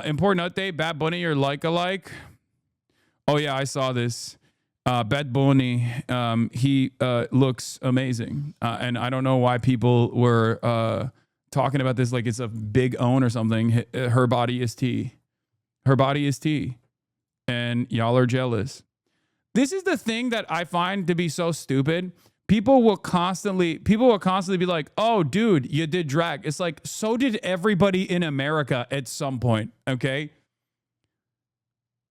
Important update, Bad Bunny or like-alike. Oh, yeah, I saw this. Bad Bunny, he looks amazing. And I don't know why people were talking about this like it's a big own or something. Her body is tea. Her body is tea. And y'all are jealous. This is the thing that I find to be so stupid. People will constantly be like, oh, dude, you did drag. It's like, so did everybody in America at some point, okay?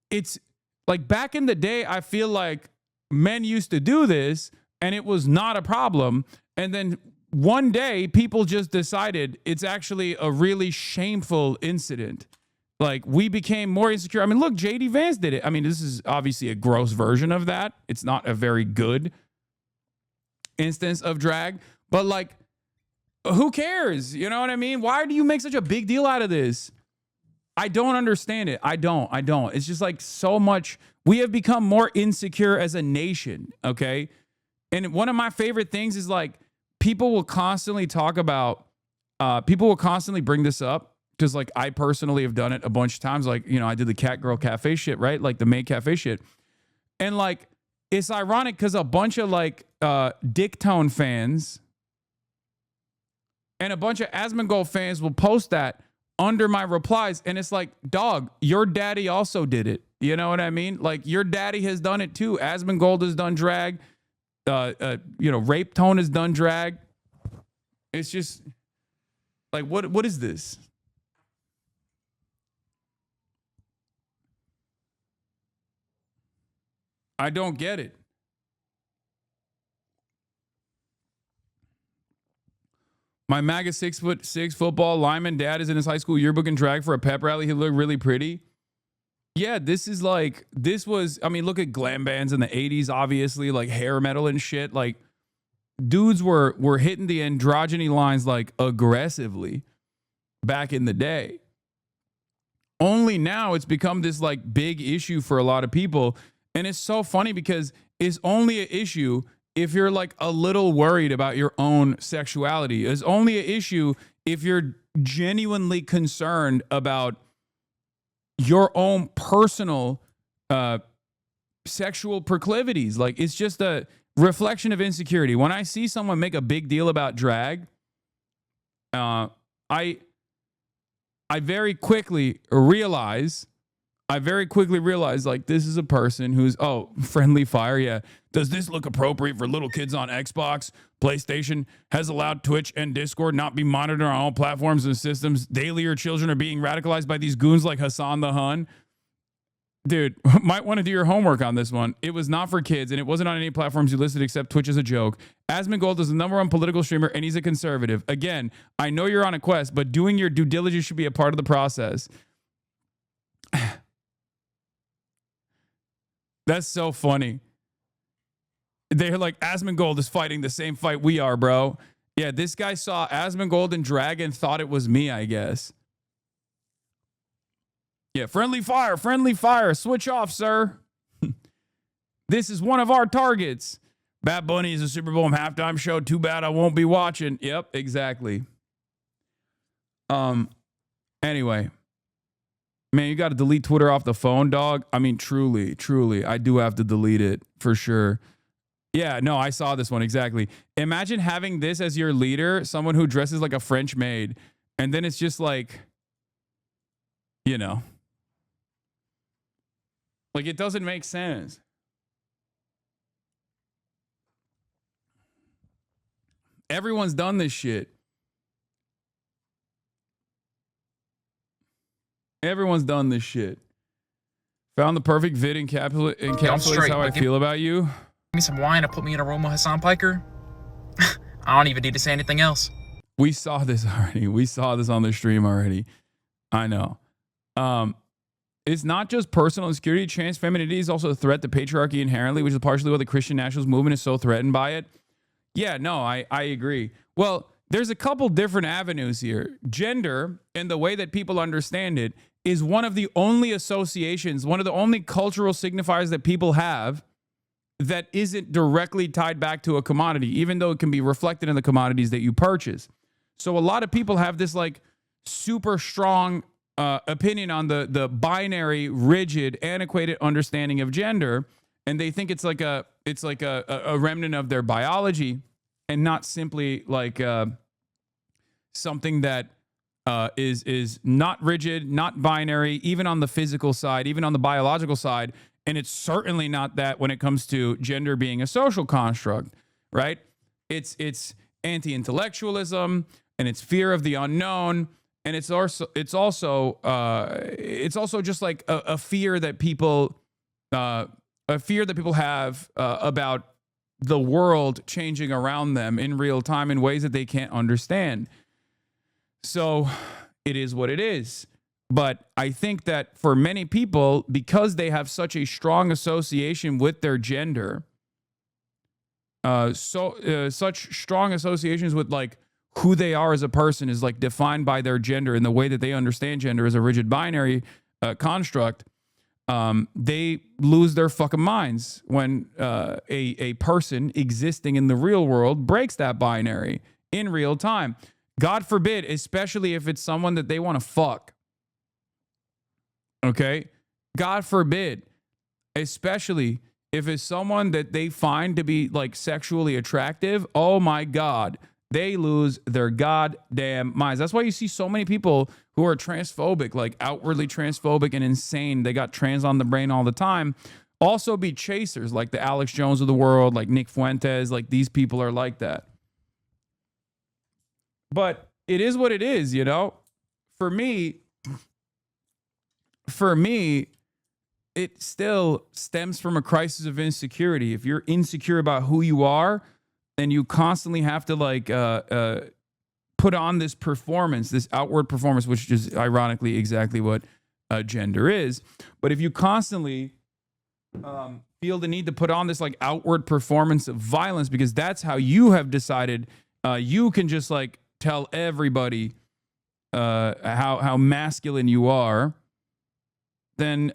It's like back in the day, I feel like men used to do this and it was not a problem. And then one day, people just decided it's actually a really shameful incident. Like, we became more insecure. I mean, look, JD Vance did it. I mean, this is obviously a gross version of that. It's not a very good instance of drag. But, like, who cares? You know what I mean? Why do you make such a big deal out of this? I don't understand it. I don't. It's just, like, so much. We have become more insecure as a nation, okay? And one of my favorite things is, like, people will constantly talk about, people will constantly bring this up. Because, like, I personally have done it a bunch of times. Like, you know, I did the Cat Girl Cafe shit, right? Like, the maid cafe shit. And, like, it's ironic because a bunch of, like, Dick Tone fans and a bunch of Asmongold fans will post that under my replies. And it's like, dog, your daddy also did it. You know what I mean? Like, your daddy has done it, too. Asmongold has done drag. You know, Rape Tone has done drag. It's just, like, what is this? I don't get it. My MAGA 6'6" football lineman dad is in his high school yearbook in drag for a pep rally. He looked really pretty. Yeah, this is like, this was, I mean, look at glam bands in the 80s, obviously, like hair metal and shit. Like, dudes were hitting the androgyny lines like aggressively back in the day. Only now it's become this like big issue for a lot of people. And it's so funny because it's only an issue if you're like a little worried about your own sexuality. It's only an issue if you're genuinely concerned about your own personal sexual proclivities. Like, it's just a reflection of insecurity. When I see someone make a big deal about drag, I very quickly realize like, this is a person who's, oh, friendly fire. Yeah. Does this look appropriate for little kids on Xbox? PlayStation has allowed Twitch and Discord not be monitored on all platforms and systems. Daily, your children are being radicalized by these goons like Hassan the Hun. Dude, might want to do your homework on this one. It was not for kids, and it wasn't on any platforms you listed except Twitch as a joke. Asmongold is the #1 political streamer, and he's a conservative. Again, I know you're on a quest, but doing your due diligence should be a part of the process. That's so funny. They're like, Asmongold is fighting the same fight we are, bro. Yeah, this guy saw Asmongold and Dragon, thought it was me, I guess. Yeah, friendly fire. Switch off, sir. This is one of our targets. Bad Bunny is a Super Bowl halftime show. Too bad I won't be watching. Yep, exactly. Anyway. Man, you got to delete Twitter off the phone, dog. I mean, truly, I do have to delete it for sure. Yeah, no, I saw this one exactly. Imagine having this as your leader, someone who dresses like a French maid, and then it's just like, you know, like, it doesn't make sense. Everyone's done this shit. Everyone's done this shit. Found the perfect vid encapsulates how I feel about you. Give me some wine to put me in a room with Hassan Piker. I don't even need to say anything else. We saw this already. We saw this on the stream already. I know. It's not just personal insecurity. Trans femininity is also a threat to patriarchy inherently, which is partially why the Christian nationalist movement is so threatened by it. Yeah, no, I agree. Well, there's a couple different avenues here. Gender, and the way that people understand it, is one of the only associations, one of the only cultural signifiers that people have that isn't directly tied back to a commodity, even though it can be reflected in the commodities that you purchase. So a lot of people have this like super strong opinion on the binary, rigid, antiquated understanding of gender, and they think it's like a remnant of their biology, and not simply like something that is not rigid, not binary, even on the physical side, even on the biological side, and it's certainly not that when it comes to gender being a social construct, right? It's anti-intellectualism, and it's fear of the unknown, and it's also just like a fear that people have about the world changing around them in real time in ways that they can't understand. So it is what it is. But I think that for many people, because they have such a strong association with their gender, such strong associations with like who they are as a person is like defined by their gender, and the way that they understand gender as a rigid binary construct, they lose their fucking minds when a person existing in the real world breaks that binary in real time. God forbid, especially if it's someone that they want to fuck. Okay? God forbid, especially if it's someone that they find to be like sexually attractive. Oh my God, they lose their goddamn minds. That's why you see so many people who are transphobic, like outwardly transphobic and insane. They got trans on the brain all the time. Also be chasers, like the Alex Jones of the world, like Nick Fuentes. Like these people are like that. But it is what it is, you know? For me, it still stems from a crisis of insecurity. If you're insecure about who you are, then you constantly have to like put on this performance, this outward performance, which is ironically exactly what gender is. But if you constantly feel the need to put on this like outward performance of violence because that's how you have decided you can just like tell everybody how masculine you are, then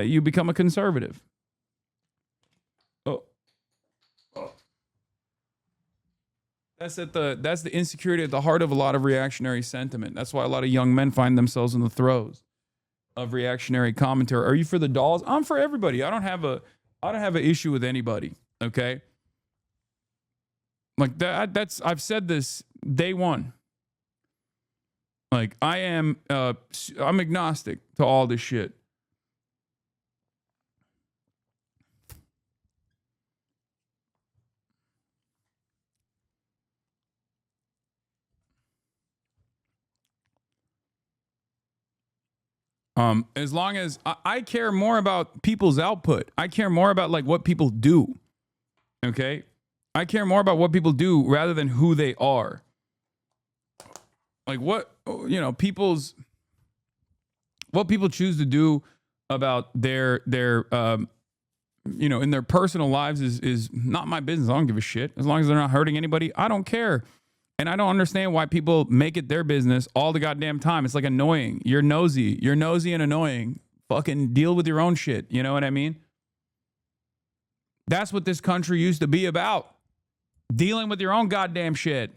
you become a conservative. That's the insecurity at the heart of a lot of reactionary sentiment. That's why a lot of young men find themselves in the throes of reactionary commentary. Are you for the dolls? I'm for everybody. I don't have an issue with anybody. Okay. Like that's I've said this day one. Like I'm agnostic to all this shit. As long as I care more about people's output, I care more about like what people do. Okay. I care more about what people do rather than who they are. Like what people choose to do about their in their personal lives is not my business. I don't give a shit. As long as they're not hurting anybody, I don't care. And I don't understand why people make it their business all the goddamn time. It's like annoying. You're nosy. You're nosy and annoying. Fucking deal with your own shit. You know what I mean? That's what this country used to be about. Dealing with your own goddamn shit.